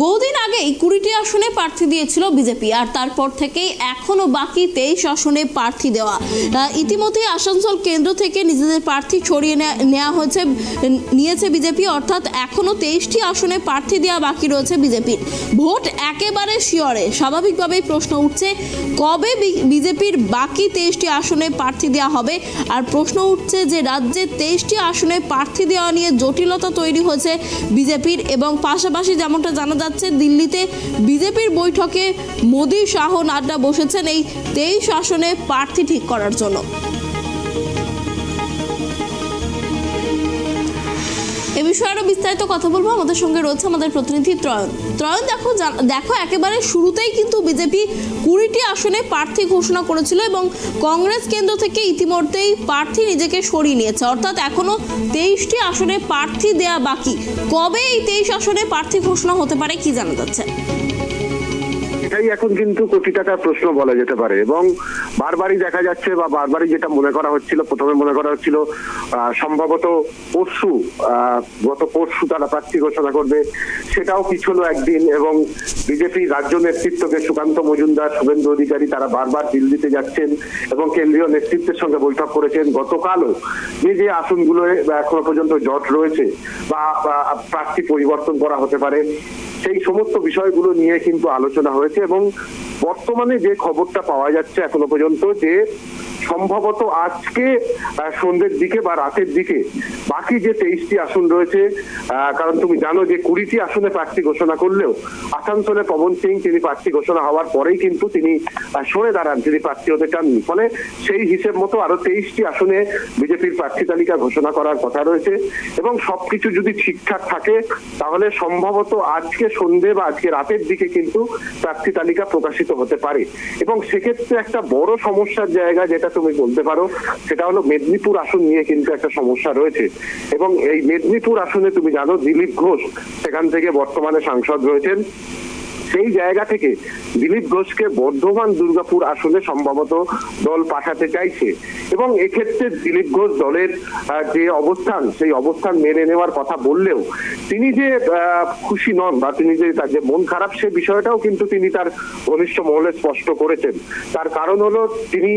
বহুদিন আগেই 20টি আসনে প্রার্থী দিয়েছিল বিজেপি, আর তারপর থেকেই এখনো বাকি 23 আসনে প্রার্থী দেওয়া। ইতিমধ্যে আসানসোল কেন্দ্র থেকে নিজেদের প্রার্থী ছড়িয়ে নিয়েছে বিজেপি, অর্থাৎ এখনো 23টি আসনে প্রার্থী দেওয়া বাকি রয়েছে বিজেপির। ভোট একেবারে শিওরে। স্বাভাবিকভাবেই প্রশ্ন উঠছে কবে বিজেপির বাকি 23টি আসনে প্রার্থী দেওয়া হবে। আর প্রশ্ন উঠছে যে রাজ্যে 23টি আসনে প্রার্থী দেওয়া নিয়ে জটিলতা তৈরি হয়েছে বিজেপির, এবং পাশাপাশি যেমনটা জানা যাচ্ছে দিল্লিতে বিজেপির বৈঠকে মোদি, শাহ, নাড্ডা বসেছেন এই 23 আসনে প্রার্থী ঠিক করার জন্য। এ বিষয়ে আরো বিস্তারিত কথা বলবো। আমাদের সঙ্গে রয়েছে আমাদের প্রতিনিধি ত্রয়ন। দেখো একেবারে শুরুতেই কিন্তু বিজেপি 20টি আসনে প্রার্থী ঘোষণা করেছিল এবং কংগ্রেস কেন্দ্র থেকে ইতিমধ্যেই প্রার্থী নিজেকে সরিয়ে নিয়েছে, অর্থাৎ এখনো 23টি আসনে প্রার্থী দেয়া বাকি। কবে এই 23 আসনে প্রার্থী ঘোষণা হতে পারে কি জানা যাচ্ছে? এটাই এখন কিন্তু কোটি টাকার প্রশ্ন বলা যেতে পারে, এবং বারবারই দেখা যাচ্ছে বা বারবারই যেটা মনে করা হচ্ছিল, প্রথমে মনে করা হচ্ছিল সম্ভবত গত পরশু তারা প্রার্থী ঘোষণা করবে, সেটাও পিছলো একদিন। এবং বিজেপি রাজ্য নেতৃত্বকে সুকান্ত মজুমদার, শুভেন্দু অধিকারী তারা বারবার দিল্লিতে যাচ্ছেন এবং কেন্দ্রীয় নেতৃত্বের সঙ্গে বৈঠক করেছেন। গতকালও যে আসনগুলো এখনো পর্যন্ত জট রয়েছে বা প্রার্থী পরিবর্তন করা হতে পারে, সেই সমস্ত বিষয়গুলো নিয়ে কিন্তু আলোচনা হয়েছে। এবং বর্তমানে যে খবরটা পাওয়া যাচ্ছে এখনো পর্যন্ত, যে সম্ভবত আজকে সন্ধ্যের দিকে বা রাতের দিকে বাকি যে 23টি আসন রয়েছে, কারণ তুমি জানো যে 20টি আসনে প্রার্থী ঘোষণা করলেও আসানসোলে পবন সিং তিনি প্রার্থী ঘোষণা হওয়ার পরেই কিন্তু তিনি সরে দাঁড়ান, তিনি প্রার্থী হতে চাননি। ফলে সেই হিসেব মতো আরো 23টি আসনে বিজেপির প্রার্থী তালিকা ঘোষণা করার কথা রয়েছে। এবং সবকিছু যদি ঠিকঠাক থাকে তাহলে সম্ভবত আজকে সন্ধ্যে বা আজকে রাতের দিকে কিন্তু প্রার্থী তালিকা প্রকাশিত হতে পারে। এবং সেক্ষেত্রে একটা বড় সমস্যার জায়গা যেটা তুমি বলতে পারো, সেটা হলো মেদিনীপুর আসন নিয়ে কিন্তু একটা সমস্যা রয়েছে। এবং এই মেদিনীপুর আসনে তুমি জানো দিলীপ ঘোষ সেখান থেকে বর্তমানে সাংসদ রয়েছেন। সেই জায়গা থেকে দিলীপ ঘোষকে বর্ধমান দুর্গাপুর আসনে সম্ভবত দল পাঠাতে চাইছে। এবং এক্ষেত্রে দিলীপ ঘোষ দলের যে অবস্থান, সেই অবস্থান মেনে নেওয়ার কথা বললেও তিনি যে খুশি নন বা তিনি যে তার যে মন খারাপ, সে বিষয়টাও কিন্তু তিনি তার ঘনিষ্ঠ মহলে স্পষ্ট করেছেন। তার কারণ হলো তিনি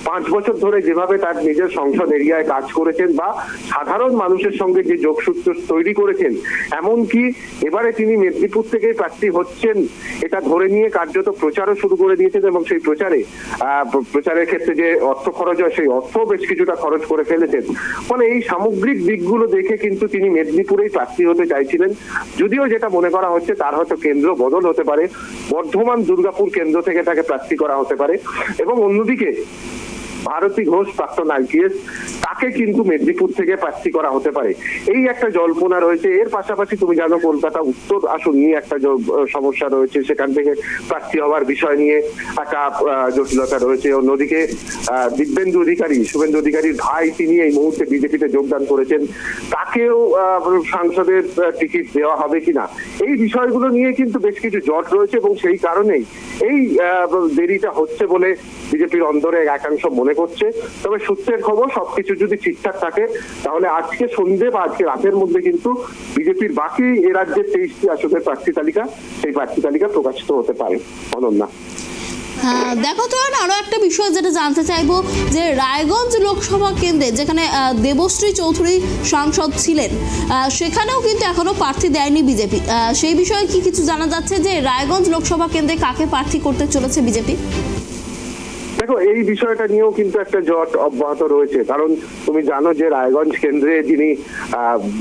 5 বছর ধরে যেভাবে তার নিজের সংসদ এরিয়ায় কাজ করেছেন বা সাধারণ মানুষের সঙ্গে যে যোগসূত্র তৈরি করেছেন, এমনকি এবারে তিনি মেদিনীপুর থেকেই প্রার্থী হচ্ছেন এটা ধরে নিয়ে কার্যত প্রচারও শুরু করে দিয়েছেন। এবং সেই প্রচারের ক্ষেত্রে যে অর্থ খরচ হয়, সেই অর্থ বেশ কিছুটা খরচ করে ফেলেছেন। ফলে এই সামগ্রিক দিকগুলো দেখে কিন্তু তিনি মেদিনীপুরেই প্রার্থী হতে চাইছিলেন। যদিও যেটা মনে করা হচ্ছে তার হয়তো কেন্দ্র বদল হতে পারে, বর্ধমান দুর্গাপুর কেন্দ্র থেকে তাকে প্রার্থী করা হতে পারে। এবং অন্যদিকে ভারতী ঘোষ, প্রাক্তন আইপিএস, তাকে কিন্তু মেদিনীপুর থেকে প্রার্থী করা হতে পারে, এই একটা জল্পনা রয়েছে। এর পাশাপাশি তুমি জানো কলকাতা উত্তর আসন নিয়ে একটা সমস্যা রয়েছে, সেখান থেকে প্রার্থী হওয়ার বিষয় নিয়ে একটা জটিলতা রয়েছে। অন্যদিকে দিব্যেন্দু অধিকারী, শুভেন্দু অধিকারীর ভাই, তিনি এই মুহূর্তে বিজেপিতে যোগদান করেছেন, তাকেও সাংসদের টিকিট দেওয়া হবে কিনা, এই বিষয়গুলো নিয়ে কিন্তু বেশ কিছু জট রয়েছে। এবং সেই কারণেই এই দেরিটা হচ্ছে বলে বিজেপির অন্দরে একাংশ মনে করছে। তবে সূত্রের খবর, সবকিছু যদি ঠিকঠাক থাকে তাহলে আজকে সন্ধ্যে বা আজকে রাতের মধ্যে কিন্তু বিজেপির বাকি এ রাজ্যের 23টি আসনের প্রার্থী তালিকা, সেই প্রার্থী তালিকা প্রকাশিত হতে পারে। অনন্যা, দেখো তো আরো একটা বিষয় যেটা জানতে চাইবো, যে রায়গঞ্জ লোকসভা কেন্দ্রে যেখানে দেবশ্রী চৌধুরী সাংসদ ছিলেন, সেখানেও কিন্তু এখনো প্রার্থী দেয়নি বিজেপি। সেই বিষয়ে কি কিছু জানা যাচ্ছে যে রায়গঞ্জ লোকসভা কেন্দ্রে কাকে প্রার্থী করতে চলেছে বিজেপি? দেখো, এই বিষয়টা নিয়েও কিন্তু একটা জট অব্যাহত রয়েছে। কারণ তুমি জানো যে রায়গঞ্জ কেন্দ্রে যিনি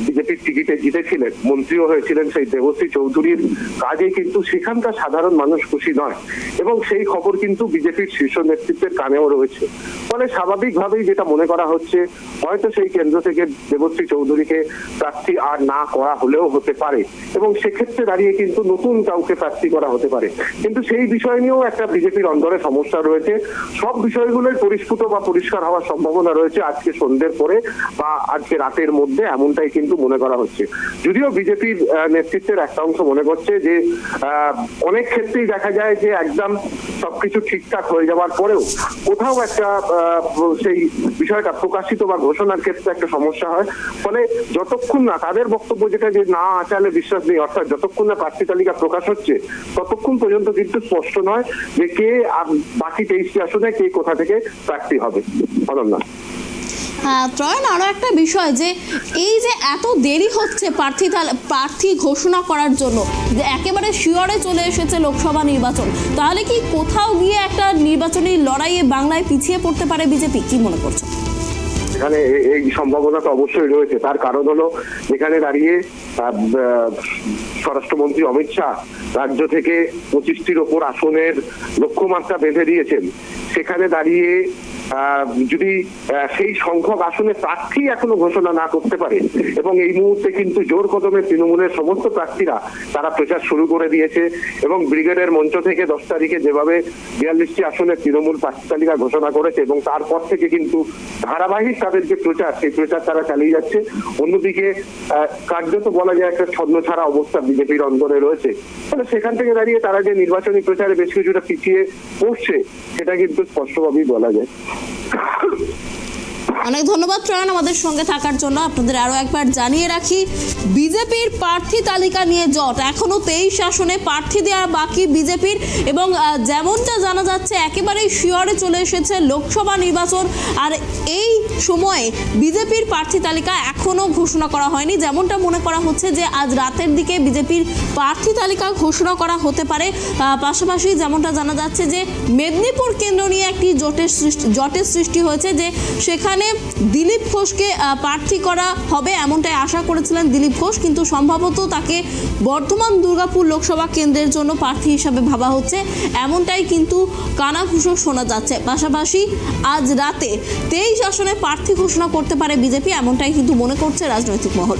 বিজেপির টিকিটে জিতেছিলেন, মন্ত্রীও হয়েছিলেন, সেই দেবশ্রী চৌধুরীর কাজে কিন্তু সেখানকার সাধারণ মানুষ খুশি নয়। এবং সেই খবর কিন্তু বিজেপির শীর্ষ নেতৃত্বের কানেও রয়েছে। ফলে স্বাভাবিকভাবেই যেটা মনে করা হচ্ছে, হয়তো সেই কেন্দ্র থেকে দেবশ্রী চৌধুরীকে প্রার্থী আর না করা হলেও হতে পারে, এবং সেক্ষেত্রে দাঁড়িয়ে কিন্তু নতুন কাউকে প্রার্থী করা হতে পারে। কিন্তু সেই বিষয় নিয়েও একটা বিজেপির অন্দরে সমস্যা রয়েছে। সব বিষয়গুলোই পরিস্ফুট বা পরিষ্কার হওয়ার সম্ভাবনা রয়েছে আজকে সন্ধ্যের পরে বা আজকে রাতের মধ্যে, এমনটাই কিন্তু মনে করা হচ্ছে। যদিও বিজেপির নেতৃত্বের একটা অংশ মনে করছে যে অনেক ক্ষেত্রেই দেখা যায় যে একদম সবকিছু ঠিকঠাক হয়ে যাওয়ার পরেও কোথাও একটা সেই বিষয়টা প্রকাশিত বা ঘোষণার ক্ষেত্রে একটা সমস্যা হয়। ফলে যতক্ষণ না তাদের বক্তব্য যেটা যে না আচালে বিশ্বাস নেই, অর্থাৎ যতক্ষণ না প্রার্থী তালিকা প্রকাশ হচ্ছে ততক্ষণ পর্যন্ত কিন্তু স্পষ্ট নয় যে কে বাকি 23টি আসনে কে কোথা থেকে প্রার্থী হবে। অনন্যা, ত্রয়ন, আরো একটা বিষয় যে এই যে এত দেরি হচ্ছে প্রার্থী ঘোষণা করার জন্য, যে একেবারে শিয়রে চলে এসেছে লোকসভা নির্বাচন, তাহলে কি কোথাও গিয়ে একটা নির্বাচনী লড়াইয়ে বাংলায় পিছিয়ে পড়তে পারে বিজেপি? কি মনে করছো? এখানে এই সম্ভাবনা তো অবশ্যই রয়েছে। তার কারণ হলো এখানে দাঁড়িয়ে স্বরাষ্ট্রমন্ত্রী অমিত শাহ রাজ্য থেকে 25টির ওপর আসনের লক্ষ্যমাত্রা বেঁধে দিয়েছেন। সেখানে দাঁড়িয়ে যদি সেই সংখ্যক আসনে প্রার্থী এখনো ঘোষণা না করতে পারে, এবং এই মুহূর্তে কিন্তু জোর কদমে তৃণমূলের সমস্ত প্রার্থীরা তারা প্রচার শুরু করে দিয়েছে, এবং ব্রিগেডের মঞ্চ থেকে 10 তারিখে যেভাবে 42টি আসনে তৃণমূল প্রার্থী তালিকা ঘোষণা করেছে এবং তারপর থেকে কিন্তু ধারাবাহিক তাদের যে প্রচার, সেই প্রচার তারা চালিয়ে যাচ্ছে। অন্যদিকে কার্যত বলা যায় একটা ছন্নছাড়া অবস্থা বিজেপির অন্তরে রয়েছে। ফলে সেখান থেকে দাঁড়িয়ে তারা যে নির্বাচনী প্রচারে বেশ কিছুটা পিছিয়ে পড়ছে সেটা কিন্তু স্পষ্টভাবেই বলা যায়। অনেক ধন্যবাদ ত্রয়ন আমাদের সঙ্গে থাকার জন্য। আপনাদের আরো একবার জানিয়ে রাখি, বিজেপির প্রার্থী তালিকা নিয়ে জট, এখনো 23 আসনে প্রার্থী দেওয়া বাকি বিজেপির, এবং যেমনটা জানা যাচ্ছে একেবারেই শিয়রে চলে এসেছে লোকসভা নির্বাচন। আর এই সময়ে বিজেপির প্রার্থী তালিকা এখনো ঘোষণা করা হয়নি। যেমনটা মনে করা হচ্ছে যে আজ রাতের দিকে বিজেপির প্রার্থী তালিকা ঘোষণা করা হতে পারে। পাশাপাশি যেমনটা জানা যাচ্ছে যে মেদিনীপুর কেন্দ্র নিয়ে একটি জটের সৃষ্টি হয়েছে, যে সেখানে দিলীপ ঘোষকে প্রার্থী করা হবে এমনটাই আশা করেছিলেন দিলীপ ঘোষ, কিন্তু সম্ভবত তাকে বর্ধমান দুর্গাপুর লোকসভা কেন্দ্রের জন্য প্রার্থী হিসাবে ভাবা হচ্ছে, এমনটাই কিন্তু কানাঘুষো শোনা যাচ্ছে। পাশাপাশি আজ রাতে 23 আসনে প্রার্থী ঘোষণা করতে পারে বিজেপি, এমনটাই কিন্তু মনে করছে রাজনৈতিক মহল।